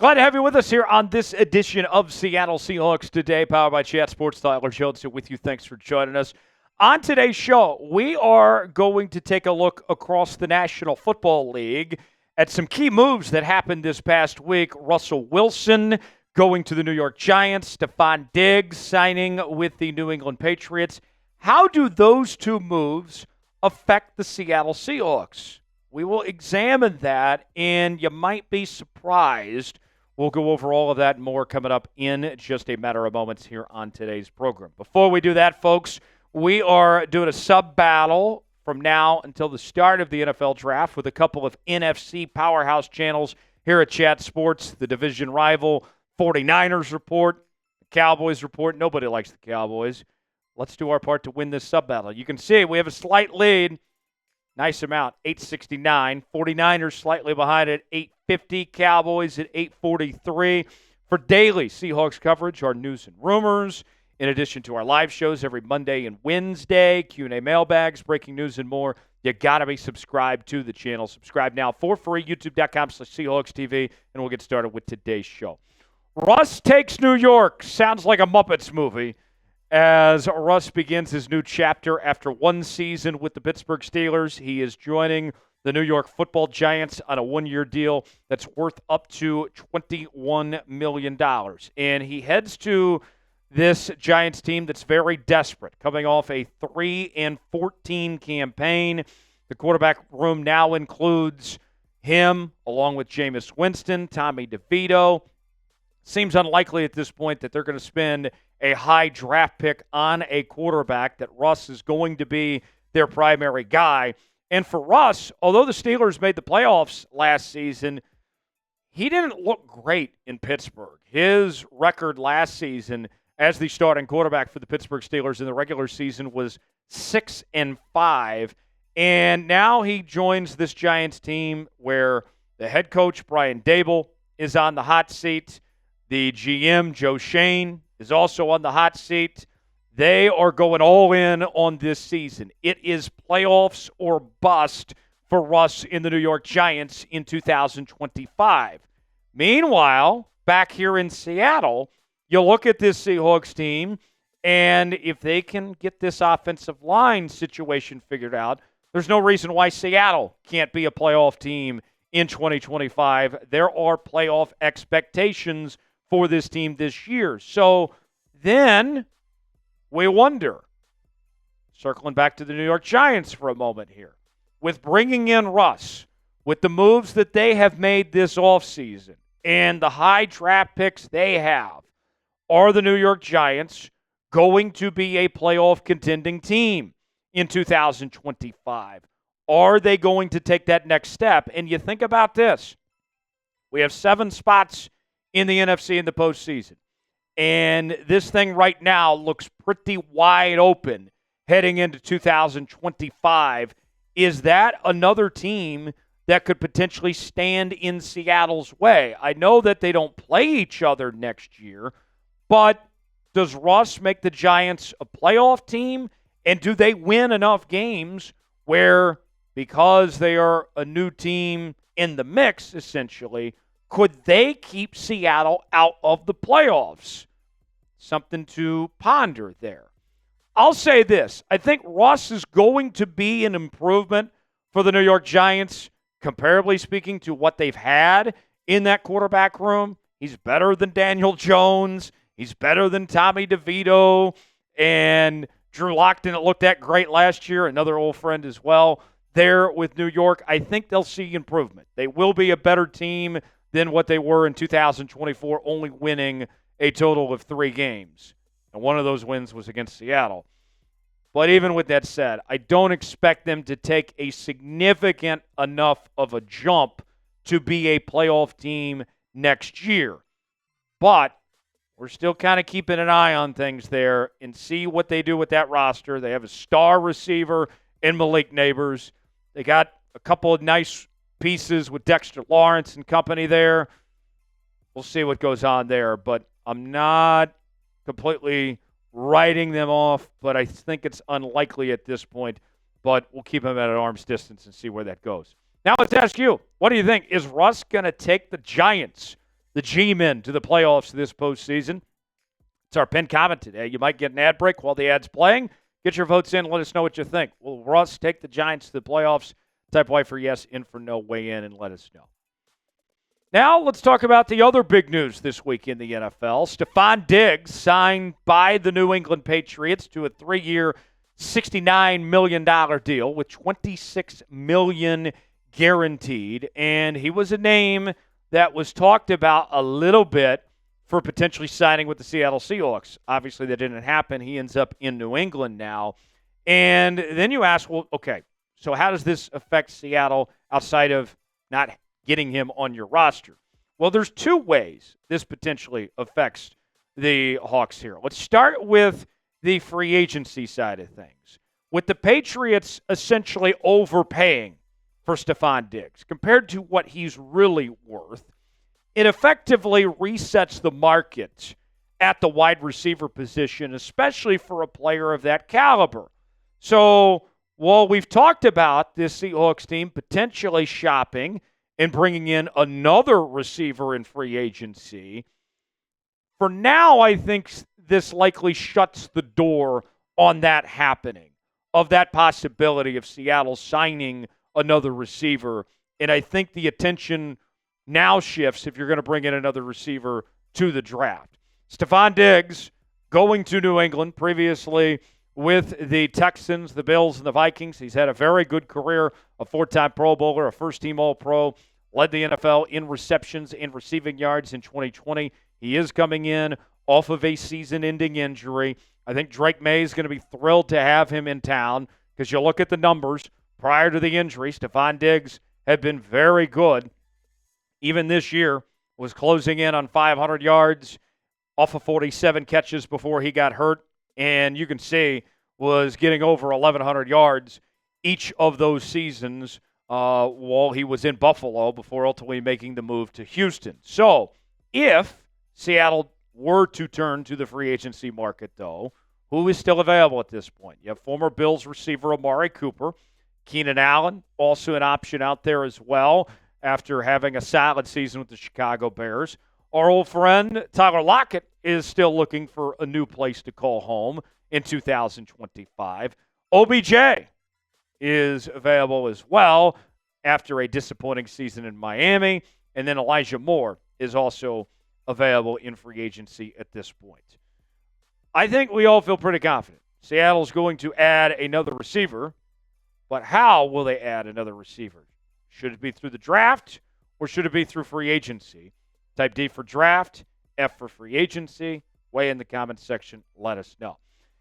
Glad to have you with us here on this edition of Seattle Seahawks Today, powered by Chat Sports. Tyler Jones with you. Thanks for joining us. On today's show, we are going to take a look across the National Football League at some key moves that happened this past week. Russell Wilson going to the New York Giants, Stefon Diggs signing with the New England Patriots. How do those two moves affect the Seattle Seahawks? We will examine that, and you might be surprised. We'll go over all of that and more coming up in just a matter of moments here on today's program. Before we do that, folks, we are doing a sub-battle from now until the start of the NFL Draft with a couple of NFC powerhouse channels here at Chat Sports, the division rival 49ers report, the Cowboys report. Nobody likes the Cowboys. Let's do our part to win this sub-battle. You can see we have a slight lead. Nice amount, 869. 49ers slightly behind at 850. Cowboys at 843. For daily Seahawks coverage, our news and rumors, in addition to our live shows every Monday and Wednesday, Q&A mailbags, breaking news, and more, you got to be subscribed to the channel. Subscribe now for free, youtube.com/Seahawks TV, and we'll get started with today's show. Russ takes New York. Sounds like a Muppets movie. As Russ begins his new chapter after one season with the Pittsburgh Steelers, he is joining the New York Football Giants on a one-year deal that's worth up to $21 million. And he heads to this Giants team that's very desperate, coming off a 3-14 campaign. The quarterback room now includes him, along with Jameis Winston, Tommy DeVito. Seems unlikely at this point that they're going to spend a high draft pick on a quarterback, that Russ is going to be their primary guy. And for Russ, although the Steelers made the playoffs last season, he didn't look great in Pittsburgh. His record last season as the starting quarterback for the Pittsburgh Steelers in the regular season was 6-5. And now he joins this Giants team where the head coach, Brian Daboll, is on the hot seat. The GM, Joe Shane, is also on the hot seat. They are going all in on this season. It is playoffs or bust for Russ in the New York Giants in 2025. Meanwhile, back here in Seattle, you look at this Seahawks team, and if they can get this offensive line situation figured out, there's no reason why Seattle can't be a playoff team in 2025. There are playoff expectations for this team this year. So then we wonder, circling back to the New York Giants for a moment here, with bringing in Russ, with the moves that they have made this offseason and the high draft picks they have, are the New York Giants going to be a playoff contending team in 2025? Are they going to take that next step? And you think about this. We have 7 spots in the NFC in the postseason. And this thing right now looks pretty wide open heading into 2025. Is that another team that could potentially stand in Seattle's way? I know that they don't play each other next year, but does Russ make the Giants a playoff team? And do they win enough games where, because they are a new team in the mix, essentially, could they keep Seattle out of the playoffs? Something to ponder there. I'll say this. I think Russ is going to be an improvement for the New York Giants, comparably speaking to what they've had in that quarterback room. He's better than Daniel Jones. He's better than Tommy DeVito. And Drew Lock didn't look that great last year, another old friend as well there with New York. I think they'll see improvement. They will be a better team than what they were in 2024, only winning a total of 3 games. And one of those wins was against Seattle. But even with that said, I don't expect them to take a significant enough of a jump to be a playoff team next year. But we're still kind of keeping an eye on things there and see what they do with that roster. They have a star receiver in Malik Neighbors. They got a couple of nice pieces with Dexter Lawrence and company there. We'll see what goes on there, but I'm not completely writing them off, but I think it's unlikely at this point. But we'll keep them at an arm's distance and see where that goes. Now let's ask you, what do you think? Is Russ going to take the Giants the G-men to the playoffs this postseason. It's our pinned comment today. You might get an ad break while the ad's playing. Get your votes in. Let us know what you think. Will Russ take the Giants to the playoffs? Type Y for yes, in for no, weigh in, and let us know. Now let's talk about the other big news this week in the NFL. Stefon Diggs signed by the New England Patriots to a 3-year, $69 million deal with $26 million guaranteed. And he was a name that was talked about a little bit for potentially signing with the Seattle Seahawks. Obviously, that didn't happen. He ends up in New England now. And then you ask, well, okay, so how does this affect Seattle outside of not getting him on your roster? Well, there's two ways this potentially affects the Hawks here. Let's start with the free agency side of things. With the Patriots essentially overpaying for Stefon Diggs compared to what he's really worth, it effectively resets the market at the wide receiver position, especially for a player of that caliber. So while we've talked about this Seahawks team potentially shopping and bringing in another receiver in free agency, for now I think this likely shuts the door on that happening, of that possibility of Seattle signing another receiver. And I think the attention now shifts if you're going to bring in another receiver to the draft. Stefon Diggs going to New England, previously with the Texans, the Bills, and the Vikings. He's had a very good career, a 4-time Pro Bowler, a first-team All-Pro, led the NFL in receptions and receiving yards in 2020. He is coming in off of a season-ending injury. I think Drake May is going to be thrilled to have him in town because you look at the numbers prior to the injury. Stefon Diggs had been very good. Even this year, was closing in on 500 yards off of 47 catches before he got hurt. And you can see was getting over 1,100 yards each of those seasons while he was in Buffalo before ultimately making the move to Houston. So if Seattle were to turn to the free agency market, though, who is still available at this point? You have former Bills receiver Amari Cooper. Keenan Allen, also an option out there as well, after having a solid season with the Chicago Bears. Our old friend Tyler Lockett is still looking for a new place to call home in 2025. OBJ is available as well after a disappointing season in Miami. And then Elijah Moore is also available in free agency at this point. I think we all feel pretty confident Seattle's going to add another receiver, but how will they add another receiver? Should it be through the draft or should it be through free agency? Type D for draft, F for free agency. Weigh in the comments section. Let us know.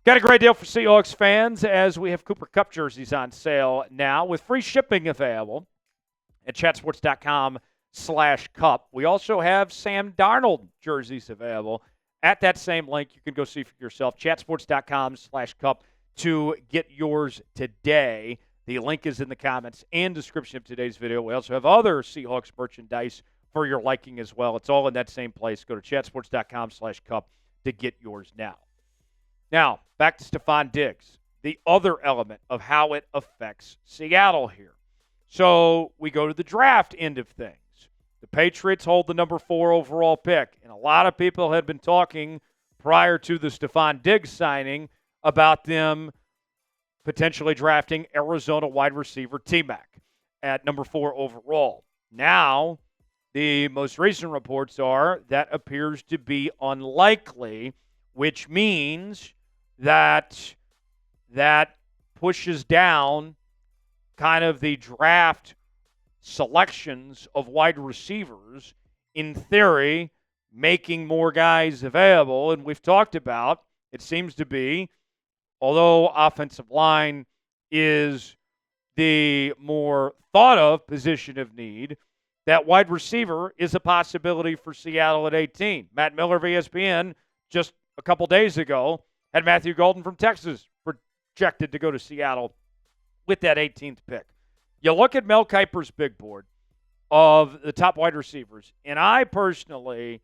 Got a great deal for Seahawks fans as we have Cooper Kupp jerseys on sale now with free shipping available at chatsports.com/cup. We also have Sam Darnold jerseys available at that same link. You can go see for yourself, chatsports.com/cup to get yours today. The link is in the comments and description of today's video. We also have other Seahawks merchandise for your liking as well. It's all in that same place. Go to chatsports.com/cup to get yours now. Now, back to Stefon Diggs, the other element of how it affects Seattle here. So we go to the draft end of things. The Patriots hold the number 4 overall pick, and a lot of people had been talking prior to the Stefon Diggs signing about them potentially drafting Arizona wide receiver T-Mac at number 4 overall. Now, the most recent reports are that appears to be unlikely, which means that pushes down kind of the draft selections of wide receivers, in theory, making more guys available. And we've talked about, it seems to be, although offensive line is the more thought of position of need, that wide receiver is a possibility for Seattle at 18. Matt Miller of ESPN just a couple days ago had Matthew Golden from Texas projected to go to Seattle with that 18th pick. You look at Mel Kiper's big board of the top wide receivers, and I personally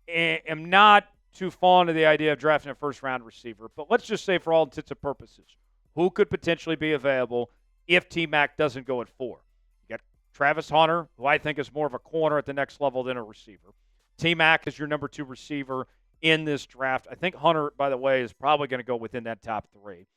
am not too fond of the idea of drafting a first-round receiver, but let's just say for all intents and purposes, who could potentially be available if T-Mac doesn't go at 4? You got Travis Hunter, who I think is more of a corner at the next level than a receiver. T-Mac is your number 2 receiver in this draft. I think Hunter, by the way, is probably going to go within that top 3.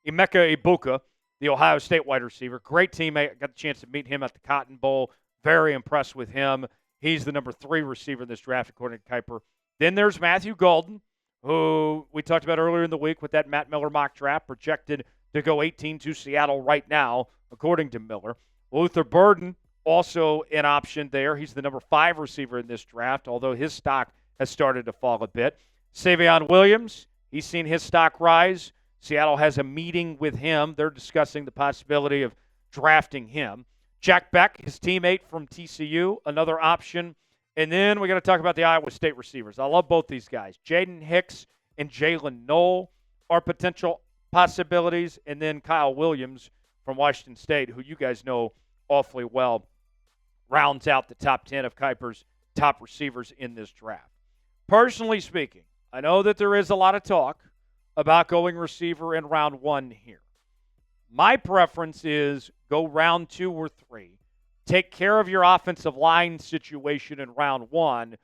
Emeka Ibuka, the Ohio State wide receiver, great teammate. I got the chance to meet him at the Cotton Bowl. Very impressed with him. He's the number 3 receiver in this draft, according to Kiper. Then there's Matthew Golden, who we talked about earlier in the week with that Matt Miller mock draft, projected to go 18 to Seattle right now, according to Miller. Luther Burden, also an option there. He's the number 5 receiver in this draft, although his stock has started to fall a bit. Savion Williams, he's seen his stock rise. Seattle has a meeting with him. They're discussing the possibility of drafting him. Jack Beck, his teammate from TCU, another option. And then we got to talk about the Iowa State receivers. I love both these guys. Jaden Hicks and Jalen Knoll are potential possibilities. And then Kyle Williams from Washington State, who you guys know awfully well, rounds out the top 10 of Kiper's top receivers in this draft. Personally speaking, I know that there is a lot of talk about going receiver in round 1 here. My preference is go round 2 or 3. Take care of your offensive line situation in round 1.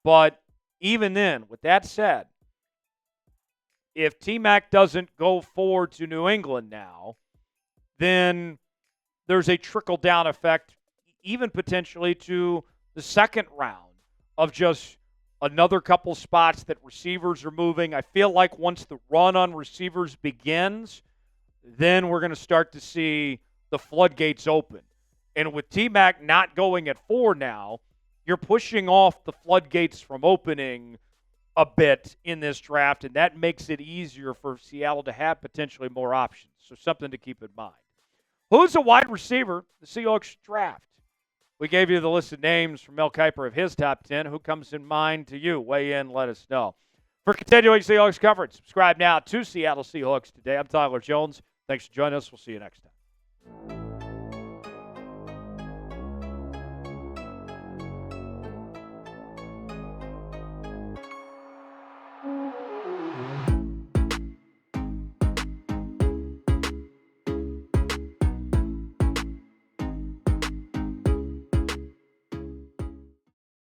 But even then, with that said, if T-Mac doesn't go forward to New England now, then there's a trickle-down effect, even potentially to the second round of just another couple spots that receivers are moving. I feel like once the run on receivers begins, then we're going to start to see the floodgates open. And with T-Mac not going at 4 now, you're pushing off the floodgates from opening a bit in this draft, and that makes it easier for Seattle to have potentially more options. So something to keep in mind. Who's a wide receiver the Seahawks draft? We gave you the list of names from Mel Kiper of his top 10. Who comes in mind to you? Weigh in, let us know. For continuing Seahawks coverage, subscribe now to Seattle Seahawks Today. I'm Tyler Jones. Thanks for joining us. We'll see you next time.